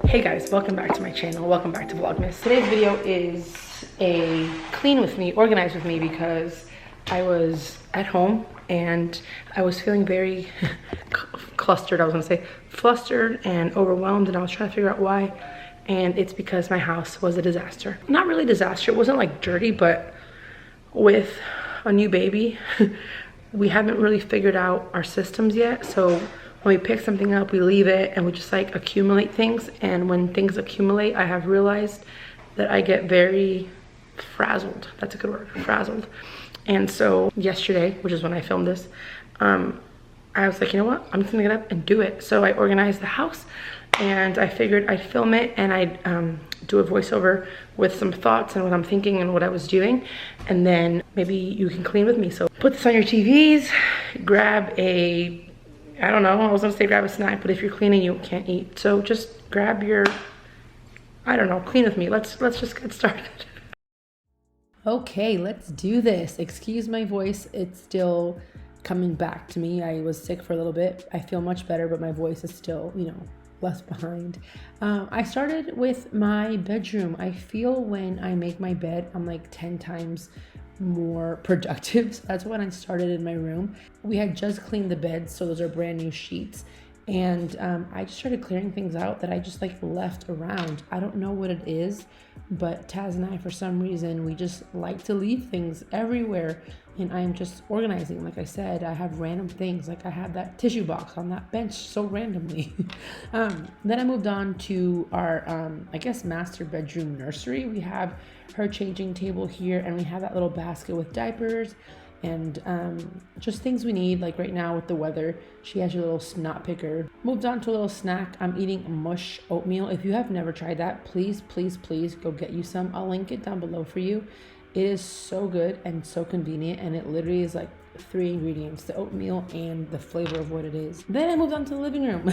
Hey guys, welcome back to my channel. Welcome back to Vlogmas. Today's video is a clean with me, organize with me, because I was at home and I was feeling very clustered. I was gonna say flustered and overwhelmed, and I was trying to figure out why. And it's because my house was a disaster. Not really a disaster, it wasn't like dirty, but with a new baby, we haven't really figured out our systems yet. So when we pick something up, we leave it and we just like accumulate things. And when things accumulate, I have realized that I get very frazzled. That's a good word, frazzled. And so yesterday, which is when I filmed this, I was like, you know what? I'm just gonna get up and do it. So I organized the house and I figured I'd film it and I'd do a voiceover with some thoughts and what I'm thinking and what I was doing. And then maybe you can clean with me. So put this on your TVs, grab a, I don't know, I was gonna say grab a snack, but if you're cleaning, you can't eat. So just grab your, I don't know, clean with me. Let's just get started. Okay, let's do this. Excuse my voice, it's still coming back to me. I was sick for a little bit. I feel much better, but my voice is still, you know, left behind. I started with my bedroom. I feel when I make my bed, I'm like 10 times more productive. So that's when I started in my room. We had just cleaned the beds, so those are brand new sheets. And I just started clearing things out that I just like left around. I don't know what it is, but Taz and I, for some reason, we just like to leave things everywhere. And I'm just organizing. Like I said, I have random things. Like I have that tissue box on that bench so randomly. Then I moved on to our, I guess, master bedroom nursery. We have her changing table here, and we have that little basket with diapers and just things we need. Like right now with the weather, she has your little snot picker. Moved on to a little snack. I'm eating mush oatmeal. If you have never tried that, please go get you some. I'll link it down below for you. It is so good and so convenient, and it literally is like 3 ingredients: the oatmeal and the flavor of what it is. Then I moved on to the living room.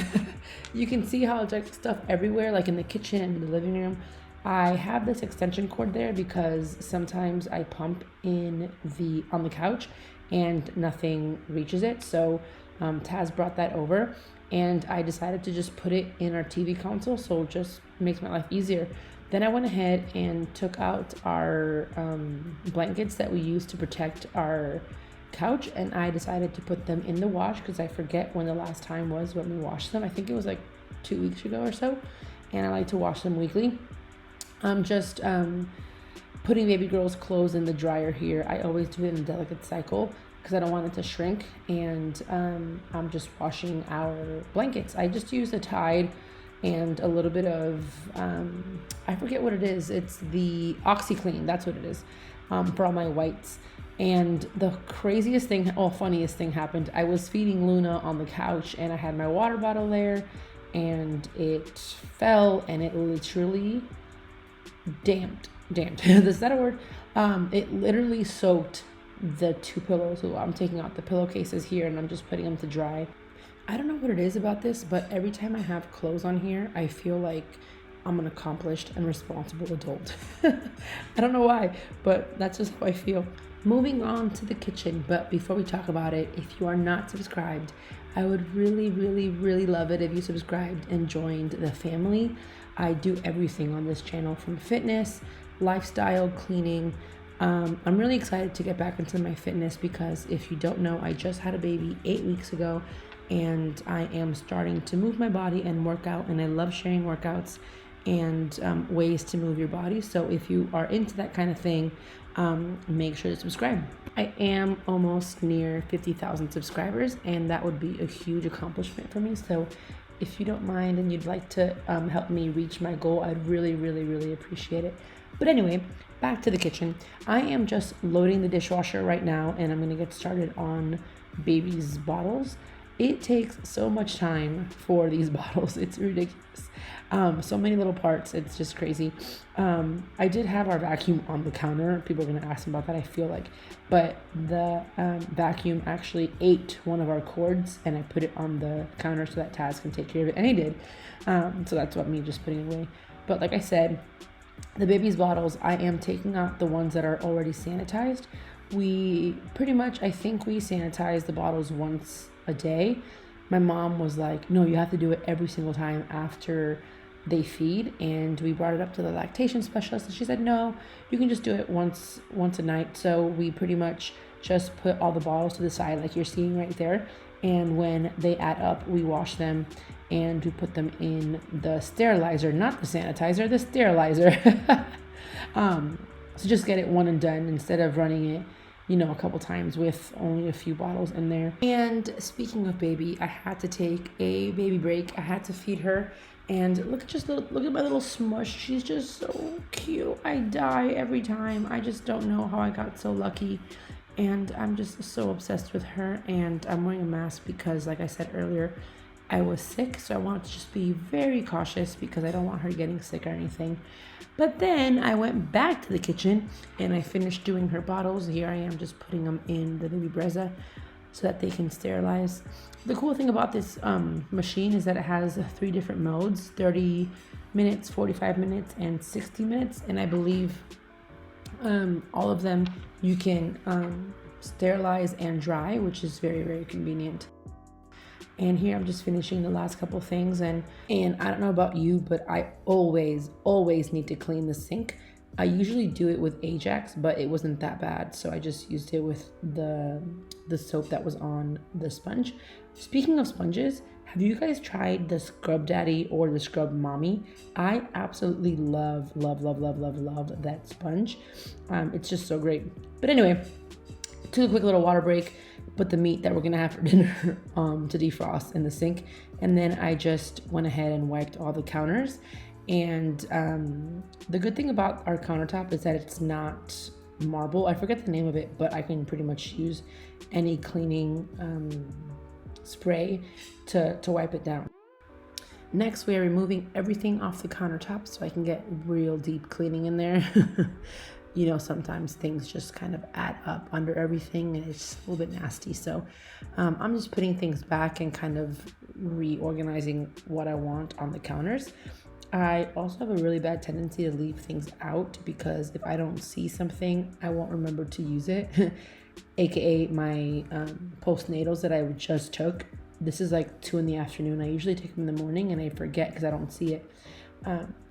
You can see how it's like stuff everywhere, like in the kitchen and the living room. I have this extension cord there because sometimes I pump on the couch and nothing reaches it. So Taz brought that over, and I decided to just put it in our TV console, so it just makes my life easier. Then I went ahead and took out our blankets that we use to protect our couch, and I decided to put them in the wash because I forget when the last time was when we washed them. I think it was like 2 weeks ago or so, and I like to wash them weekly. I'm just putting baby girl's clothes in the dryer here. I always do it in a delicate cycle because I don't want it to shrink, and I'm just washing our blankets. I just use a Tide and a little bit of, I forget what it is. It's the OxyClean, that's what it is, for all my whites. And the craziest thing, funniest thing happened. I was feeding Luna on the couch and I had my water bottle there and it fell and it literally damped. Is that a word? It literally soaked the 2 pillows. So I'm taking out the pillowcases here and I'm just putting them to dry. I don't know what it is about this, but every time I have clothes on here, I feel like I'm an accomplished and responsible adult. I don't know why, but that's just how I feel. Moving on to the kitchen, but before we talk about it, if you are not subscribed, I would really love it if you subscribed and joined the family. I do everything on this channel, from fitness, lifestyle, cleaning. I'm really excited to get back into my fitness because if you don't know, I just had a baby 8 weeks ago, and I am starting to move my body and work out, and I love sharing workouts and ways to move your body. So if you are into that kind of thing, make sure to subscribe. I am almost near 50,000 subscribers, and that would be a huge accomplishment for me. So if you don't mind and you'd like to help me reach my goal, I'd really appreciate it. But anyway, back to the kitchen. I am just loading the dishwasher right now, and I'm gonna get started on baby's bottles. It takes so much time for these bottles. It's ridiculous. So many little parts. It's just crazy. I did have our vacuum on the counter. People are going to ask about that, I feel like. But the vacuum actually ate one of our cords, and I put it on the counter so that Taz can take care of it. And he did. So that's what me just putting it away. But like I said, the baby's bottles, I am taking out the ones that are already sanitized. We pretty much, I think we sanitize the bottles once a day. My mom was like, no, you have to do it every single time after they feed, and we brought it up to the lactation specialist, and she said, no, you can just do it once a night. So we pretty much just put all the bottles to the side like you're seeing right there. And when they add up, we wash them and we put them in the sterilizer, not the sanitizer, the sterilizer. So just get it one and done instead of running it, a couple times with only a few bottles in there. And speaking of baby, I had to take a baby break. I had to feed her. And look at my little smush. She's just so cute. I die every time. I just don't know how I got so lucky. And I'm just so obsessed with her. And I'm wearing a mask because, like I said earlier, I was sick. So I want to just be very cautious because I don't want her getting sick or anything. But then I went back to the kitchen and I finished doing her bottles. Here I am just putting them in the baby Brezza so that they can sterilize. The cool thing about this machine is that it has 3 different modes, 30 minutes, 45 minutes, and 60 minutes. And I believe all of them you can sterilize and dry, which is very, very convenient. And here I'm just finishing the last couple things. And I don't know about you, but I always need to clean the sink. I usually do it with Ajax, but it wasn't that bad. So I just used it with the soap that was on the sponge. Speaking of sponges, have you guys tried the Scrub Daddy or the Scrub Mommy? I absolutely love that sponge. It's just so great. But anyway, took a quick little water break, put the meat that we're gonna have for dinner to defrost in the sink. And then I just went ahead and wiped all the counters. And the good thing about our countertop is that it's not marble. I forget the name of it, but I can pretty much use any cleaning spray to wipe it down. Next, we are removing everything off the countertop so I can get real deep cleaning in there. Sometimes things just kind of add up under everything and it's a little bit nasty. So I'm just putting things back and kind of reorganizing what I want on the counters. I also have a really bad tendency to leave things out because if I don't see something, I won't remember to use it. AKA my postnatals that I just took. This is like 2 p.m. I usually take them in the morning and I forget because I don't see it.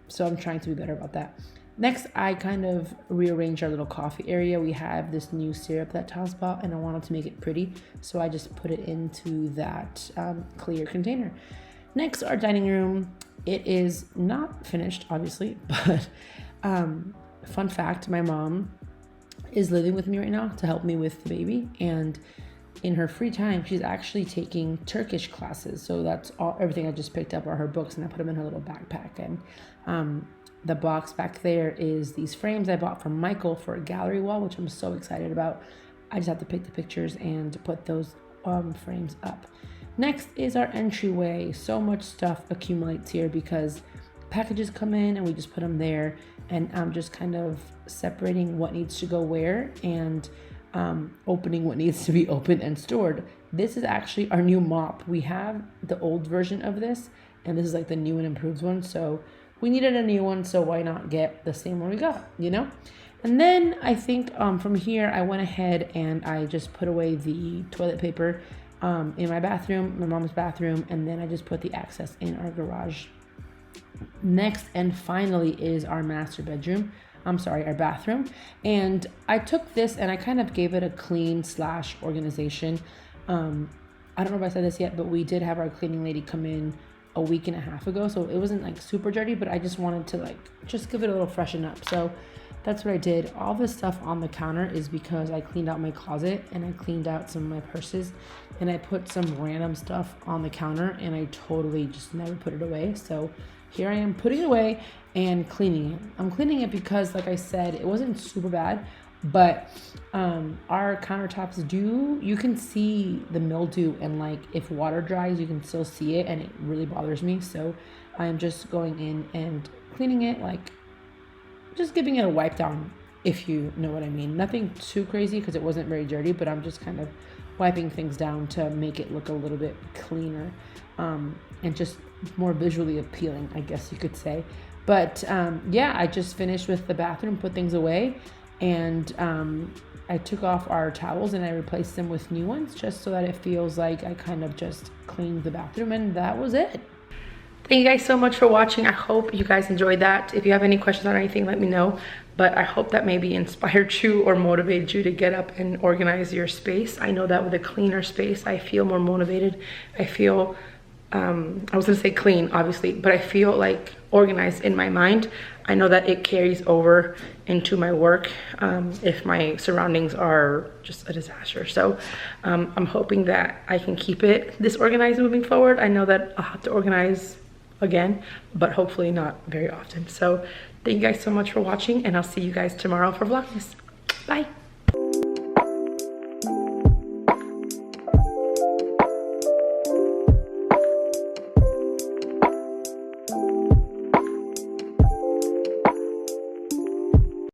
So I'm trying to be better about that. Next, I kind of rearranged our little coffee area. We have this new syrup that Taz bought and I wanted to make it pretty. So I just put it into that clear container. Next, our dining room. It is not finished, obviously, but fun fact, my mom is living with me right now to help me with the baby. And in her free time, she's actually taking Turkish classes. So that's everything I just picked up are her books and I put them in her little backpack. And the box back there is these frames I bought from Michael for a gallery wall, which I'm so excited about. I just have to pick the pictures and put those frames up. Next is our entryway. So much stuff accumulates here because packages come in and we just put them there. And I'm just kind of separating what needs to go where and opening what needs to be opened and stored. This is actually our new mop. We have the old version of this and this is like the new and improved one. So we needed a new one, so why not get the same one we got, And then I think from here, I went ahead and I just put away the toilet paper in my bathroom, my mom's bathroom, and then I just put the access in our garage. Next and finally is our master bedroom. Our bathroom. And I took this and I kind of gave it a clean / organization. I don't know if I said this yet, but we did have our cleaning lady come in a week and a half ago. So it wasn't like super dirty, but I just wanted to just give it a little freshen up. So that's what I did. All this stuff on the counter is because I cleaned out my closet and I cleaned out some of my purses and I put some random stuff on the counter and I totally just never put it away. So here I am putting it away and cleaning it. I'm cleaning it because, like I said, it wasn't super bad, but our countertops you can see the mildew and if water dries, you can still see it and it really bothers me. So I'm just going in and cleaning it, just giving it a wipe down, if you know what I mean. Nothing too crazy because it wasn't very dirty, but I'm just kind of wiping things down to make it look a little bit cleaner and just more visually appealing, I guess you could say. But I just finished with the bathroom, put things away, and I took off our towels and I replaced them with new ones just so that it feels like I kind of just cleaned the bathroom, and that was it. Thank you guys so much for watching. I hope you guys enjoyed that. If you have any questions on anything, let me know. But I hope that maybe inspired you or motivated you to get up and organize your space. I know that with a cleaner space, I feel more motivated. I feel, I was gonna say clean, obviously, but I feel like organized in my mind. I know that it carries over into my work if my surroundings are just a disaster. So I'm hoping that I can keep it this organized moving forward. I know that I'll have to organize again, but hopefully not very often. So thank you guys so much for watching, and I'll see you guys tomorrow for Vlogmas. Bye.